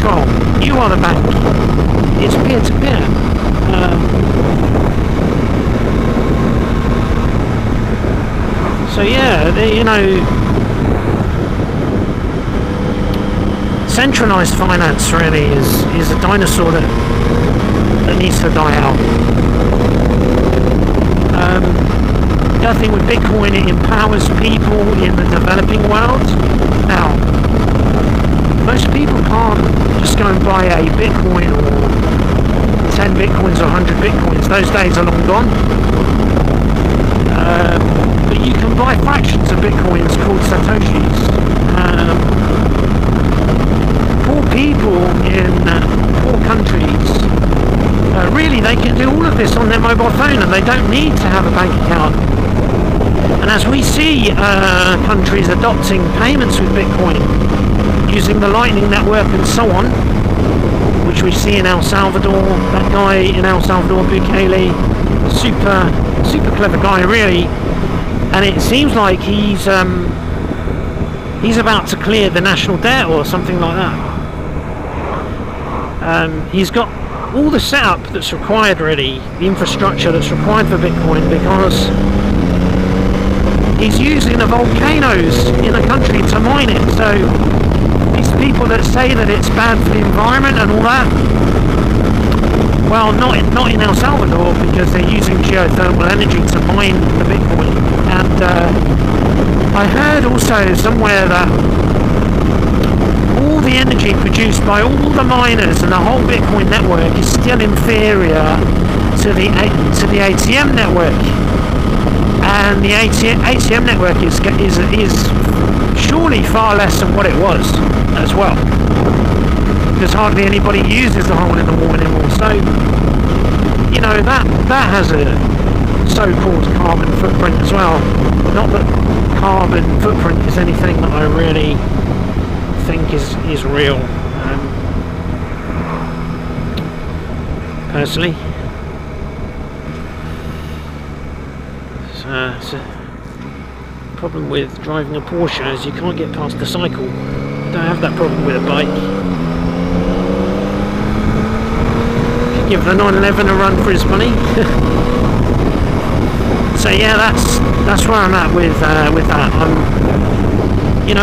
control. You are the bank. It's peer-to-peer. So yeah, centralized finance really is a dinosaur that needs to die out. The other thing with Bitcoin, it empowers people in the developing world. Now, most people can't just go and buy a Bitcoin or 10 Bitcoins or 100 Bitcoins. Those days are long gone. But you can buy fractions of Bitcoins called Satoshis. Poor people in poor countries, really they can do all of this on their mobile phone and they don't need to have a bank account. And as we see countries adopting payments with Bitcoin, using the Lightning Network and so on, which we see in El Salvador, that guy in El Salvador, Bukele, super clever guy really, and it seems like he's about to clear the national debt or something like that. He's got all the setup that's required really, the infrastructure that's required for Bitcoin, because he's using the volcanoes in the country to mine it. So these people that say that it's bad for the environment and all that, well, not in El Salvador, because they're using geothermal energy to mine the Bitcoin. And I heard also somewhere that all the energy produced by all the miners and the whole Bitcoin network is still inferior to the ATM network. And the ATM network is surely far less than what it was as well, because hardly anybody uses the hole in the wall anymore. So that has a so-called carbon footprint as well. Not that carbon footprint is anything that I really think is real, personally. So problem with driving a Porsche is you can't get past the cycle. Don't have that problem with a bike. Give the 911 a run for his money. So yeah, that's where I'm at with that.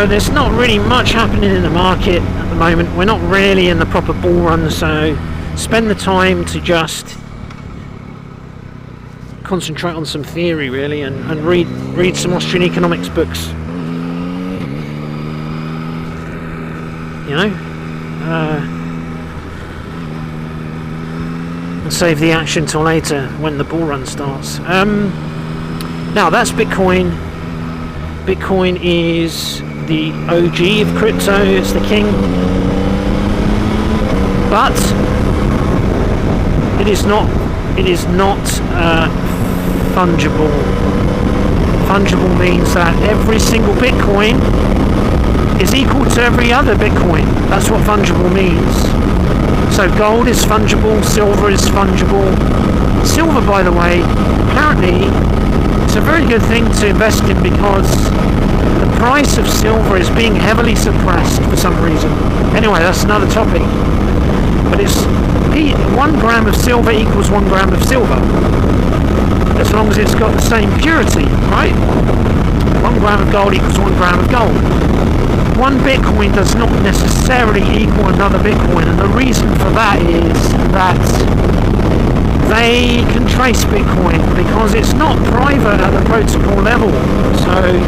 There's not really much happening in the market at the moment. We're not really in the proper bull run, so spend the time to just concentrate on some theory really, and read some Austrian economics books. And save the action till later when the bull run starts. Now that's Bitcoin. Bitcoin is the OG of crypto. It's the king. But it is not fungible. Fungible means that every single Bitcoin is equal to every other Bitcoin. That's what fungible means. So gold is fungible, silver is fungible. Silver, by the way, apparently it's a very good thing to invest in, because the price of silver is being heavily suppressed for some reason. Anyway, that's another topic. But it's 1 gram of silver equals 1 gram of silver, as long as it's got the same purity, right? 1 gram of gold equals 1 gram of gold. 1 Bitcoin does not necessarily equal another Bitcoin, and the reason for that is that they can trace Bitcoin because it's not private at the protocol level. So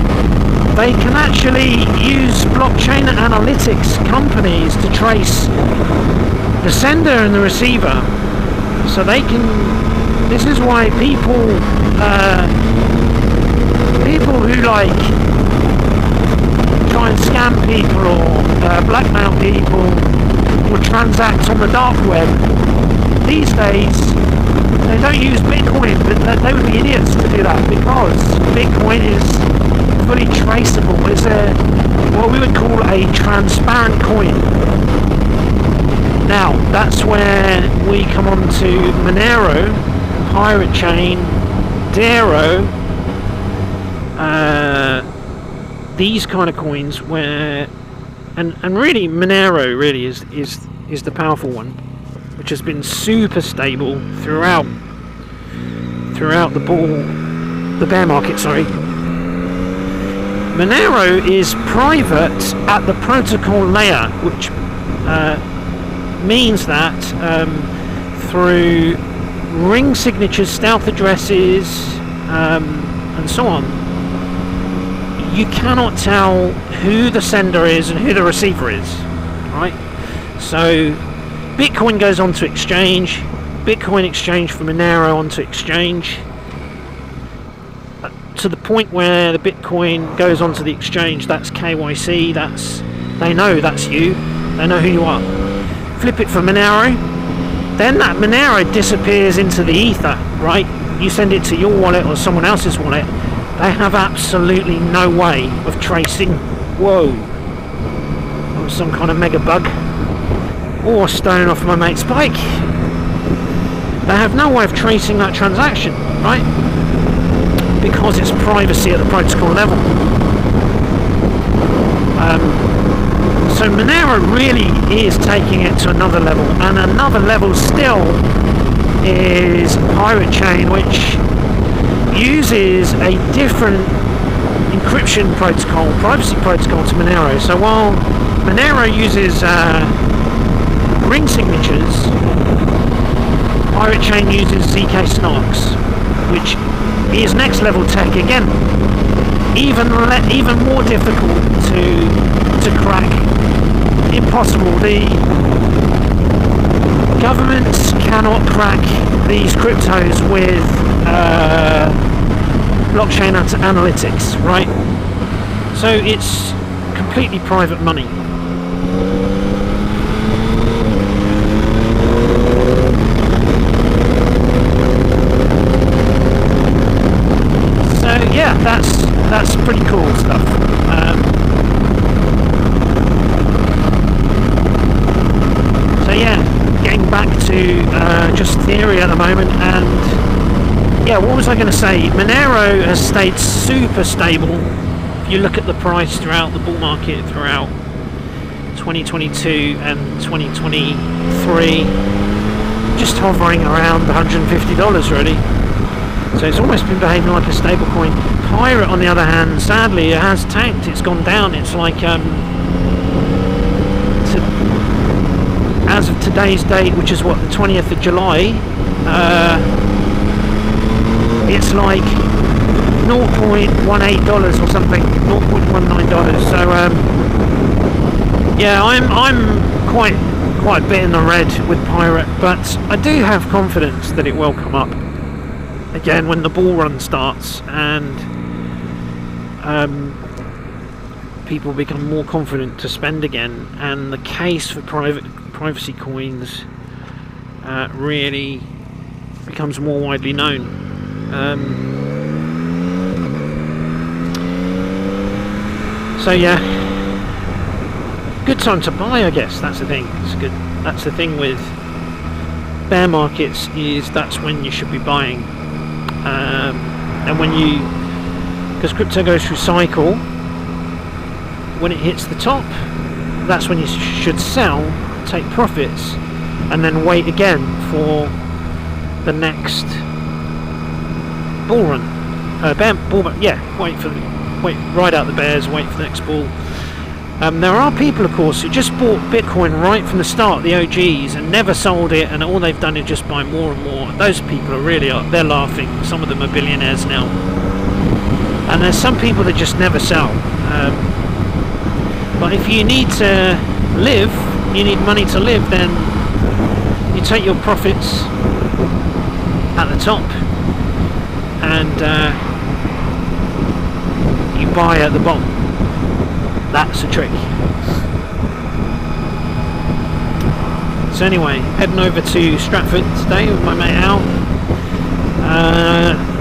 they can actually use blockchain analytics companies to trace the sender and the receiver. So they can. This is why people who try and scam people or blackmail people or transact on the dark web these days, they don't use Bitcoin, but they would be idiots to do that, because Bitcoin is fully traceable. It's what we would call a transparent coin. Now that's where we come on to Monero, piratechain, Dero, these kind of coins, where and really Monero really is is the powerful one, which has been super stable throughout the bear market. Sorry. Monero is private at the protocol layer, which means that through ring signatures, stealth addresses, and so on, you cannot tell who the sender is and who the receiver is, right? So Bitcoin goes onto exchange, Bitcoin exchange for Monero onto exchange, to the point where the Bitcoin goes onto the exchange. That's KYC, they know that's you, they know who you are. Flip it for Monero, then that Monero disappears into the ether, right? You send it to your wallet or someone else's wallet, they have absolutely no way of tracing. Whoa, that was some kind of mega bug, or stone off my mate's bike. They have no way of tracing that transaction, right? Because it's privacy at the protocol level. So Monero really is taking it to another level, and another level still is piratechain, which uses a different encryption protocol, privacy protocol to Monero. So while Monero uses ring signatures, piratechain uses ZK snarks, which is next level tech again, even more difficult to crack, impossible. The governments cannot crack these cryptos with blockchain analytics, right? So it's completely private money. Yeah, that's pretty cool stuff. So yeah, getting back to just theory at the moment, and yeah, what was I going to say? Monero has stayed super stable. If you look at the price throughout the bull market throughout 2022 and 2023, just hovering around $150 really. So it's almost been behaving like a stable coin. Pirate, on the other hand, sadly, it has tanked. It's gone down. It's like, as of today's date, which is what, the 20th of July, it's like $0.18 or something, $0.19. So yeah, I'm quite a bit in the red with Pirate, but I do have confidence that it will come up again when the bull run starts and people become more confident to spend again, and the case for privacy coins really becomes more widely known. So yeah, good time to buy, I guess. That's the thing. It's good. That's the thing with bear markets, is that's when you should be buying. And when because crypto goes through cycle, when it hits the top, that's when you should sell, take profits, and then wait again for the next bull run. Ride out the bears, wait for the next bull. There are people, of course, who just bought Bitcoin right from the start, the OGs, and never sold it, and all they've done is just buy more and more. Those people they're laughing. Some of them are billionaires now. And there's some people that just never sell. But if you need to live, you need money to live, then you take your profits at the top and you buy at the bottom. That's a trick. So anyway, heading over to Stratford today with my mate Al.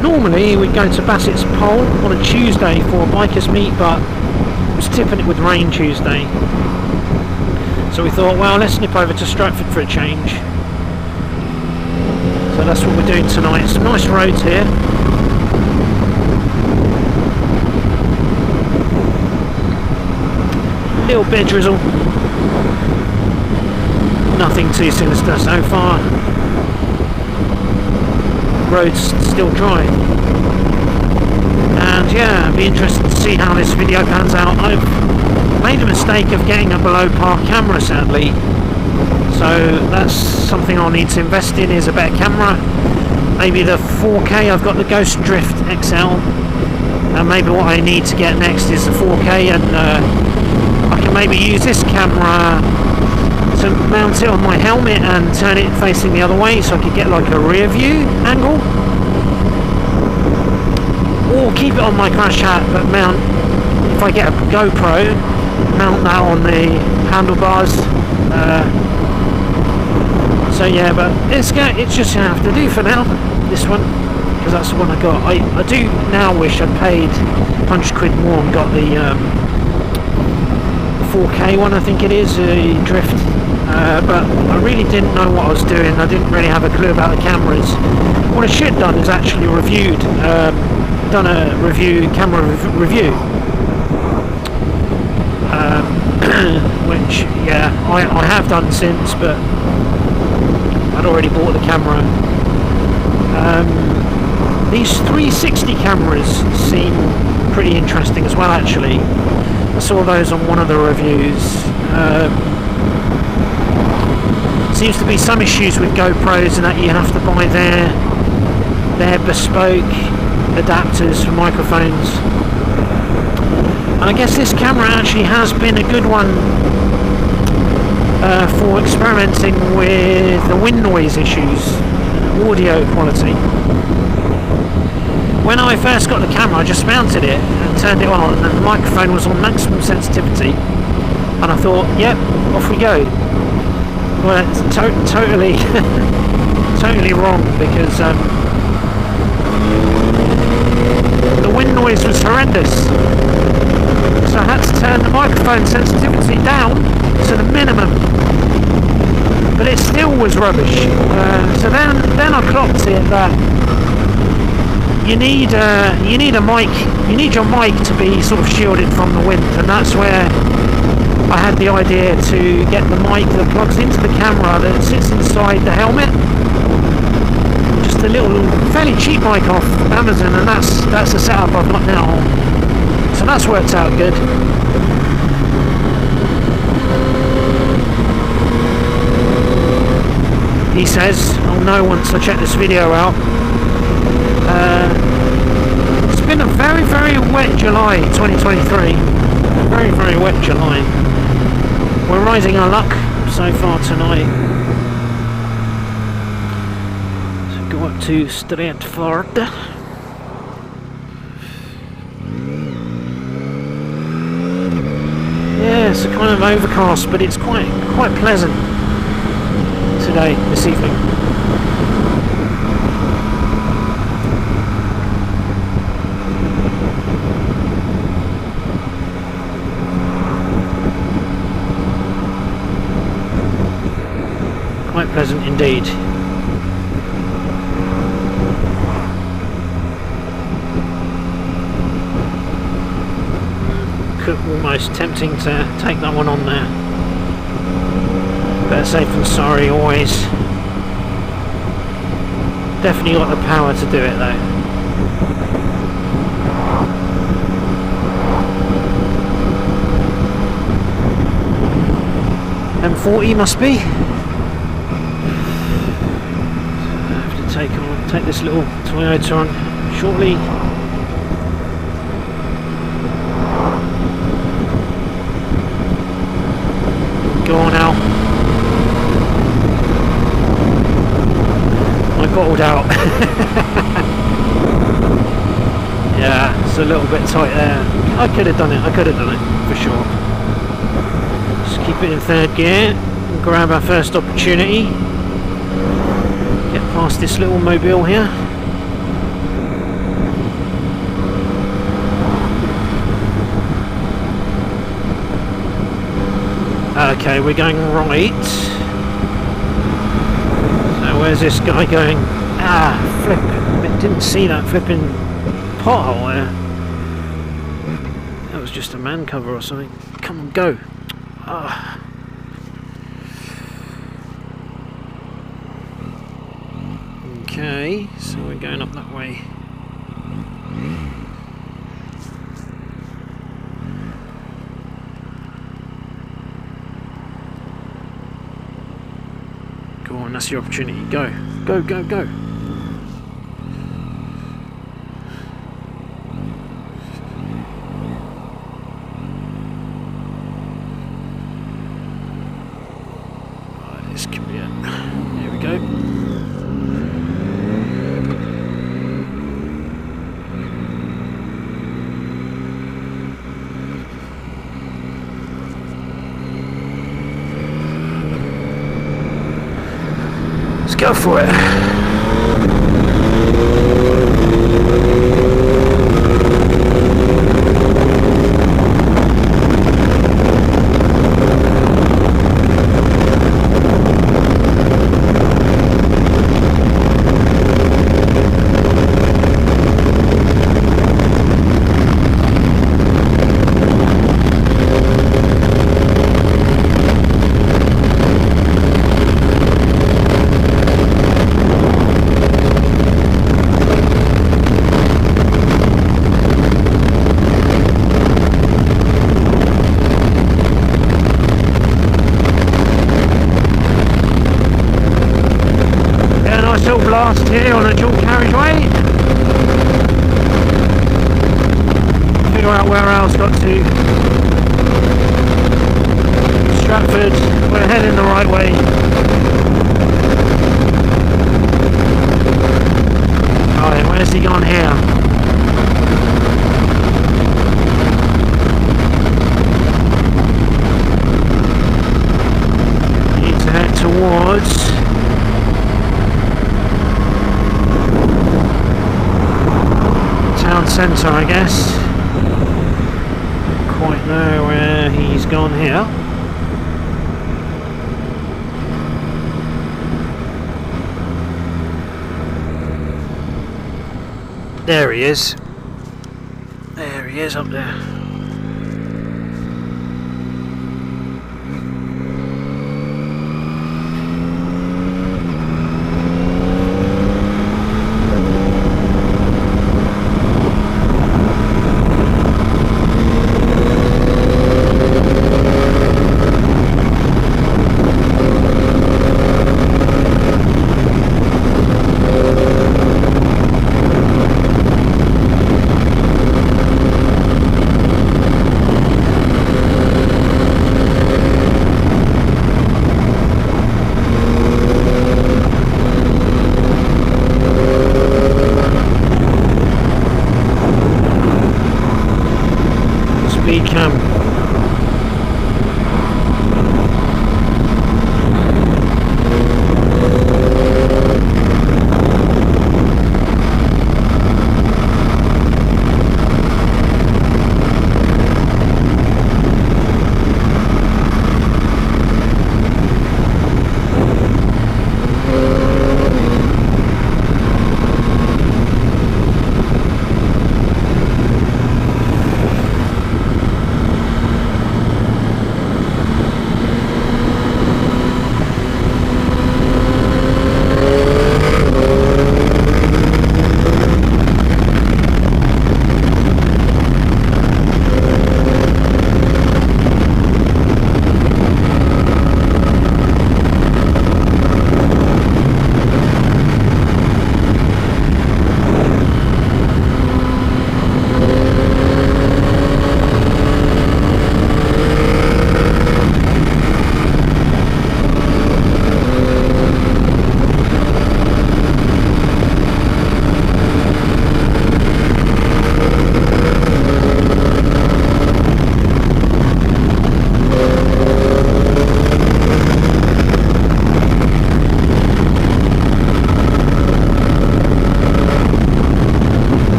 Normally we'd go to Bassett's Pole on a Tuesday for a bikers meet, but it was tipping it with rain Tuesday. So we thought, well, let's nip over to Stratford for a change. So that's what we're doing tonight. Some nice roads here. Little bit of drizzle. nothing too sinister so far. Road's still dry. And yeah, I'd be interested to see how this video pans out. I've made a mistake of getting a below par camera, sadly. So that's something I'll need to invest in, is a better camera. Maybe the 4K, I've got the Ghost Drift XL. And maybe what I need to get next is the 4K, and I can maybe use this camera to mount it on my helmet and turn it facing the other way so I could get like a rear view angle. Or keep it on my crash hat, but mount, if I get a GoPro, mount that on the handlebars. So yeah, but it's just gonna have to do for now, this one, because that's the one I got. I do now wish I'd paid £100 more and got the 4K one, I think it is, Drift. But I really didn't know what I was doing. I didn't really have a clue about the cameras. What I should have done is actually reviewed, done a camera review, which yeah, I have done since, but I'd already bought the camera. These 360 cameras seem pretty interesting as well, actually. I saw those on one of the reviews. Seems to be some issues with GoPros and that you have to buy their bespoke adapters for microphones. And I guess this camera actually has been a good one for experimenting with the wind noise issues, audio quality. When I first got the camera, I just mounted it and turned it on, and the microphone was on maximum sensitivity, and I thought, yep, off we go. Well, it's totally totally wrong, because the wind noise was horrendous, so I had to turn the microphone sensitivity down to the minimum, but it still was rubbish. So then I clocked it that you need a mic, you need your mic to be sort of shielded from the wind, and that's where I had the idea to get the mic that plugs into the camera that sits inside the helmet. Just a little, fairly cheap mic off Amazon, and that's the setup I've got now. So that's worked out good. He says, I'll know once I check this video out. It's been a very, very wet July 2023. Very, very wet July. We're rising our luck so far tonight. So go up to Stratford. Yeah, it's a kind of overcast, but it's quite pleasant today, this evening. Quite pleasant indeed. Almost tempting to take that one on there. Better safe than sorry always. Definitely got the power to do it though. M40 must be. I have to take this little Toyota on shortly. Go on now. I bottled out. Yeah, it's a little bit tight there. I could have done it for sure. Just keep it in third gear and grab our first opportunity. Get past this little mobile here. Okay, we're going right. So where's this guy going? Ah, flip. I didn't see that flipping pothole there. That was just a man cover or something. Come on, go. Ah. Okay, so we're going up that way. Go on, that's your opportunity. Go, go, go, go. Right, this could be it. There we go. Go for it. Blast here on a dual carriageway. Figure out where else got to. Stratford, we're heading the right way. Alright, where's he gone here? Need to head towards town centre, I guess. Don't quite know where he's gone here. There he is. There he is up there.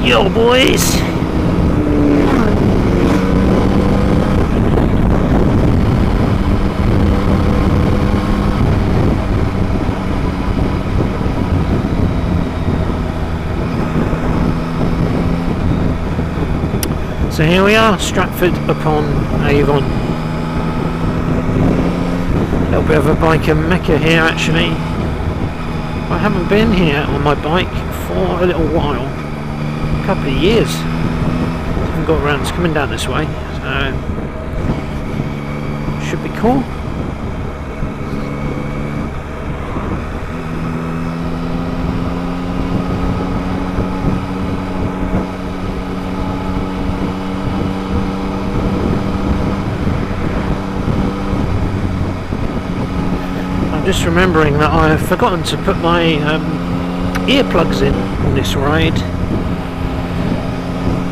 Yo, boys! So here we are, Stratford upon Avon. A little bit of a biker mecca here actually. I haven't been here on my bike for a little while, a couple of years. I haven't got around to coming down this way, so should be cool. Just remembering that I have forgotten to put my earplugs in on this ride.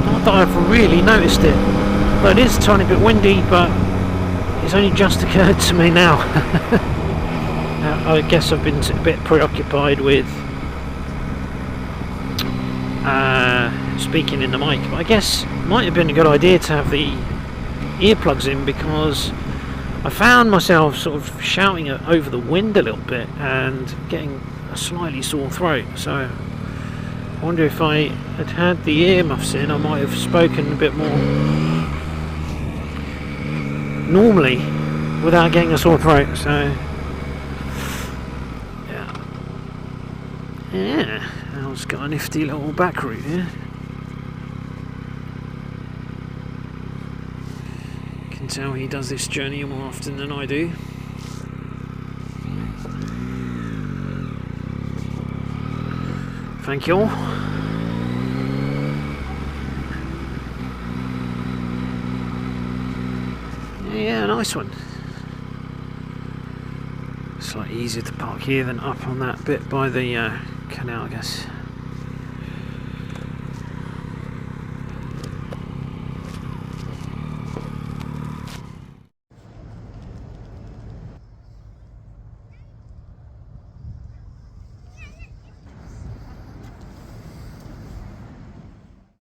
Not that I've really noticed it, but it is a tiny bit windy, but it's only just occurred to me now. I guess I've been a bit preoccupied with speaking in the mic, but I guess it might have been a good idea to have the earplugs in, because I found myself sort of shouting over the wind a little bit and getting a slightly sore throat. So I wonder if I had had the earmuffs in, I might have spoken a bit more normally without getting a sore throat. So yeah, Al's got a nifty little back route here. How he does this journey more often than I do. Thank you all. Yeah, nice one. Slightly easier to park here than up on that bit by the canal, I guess.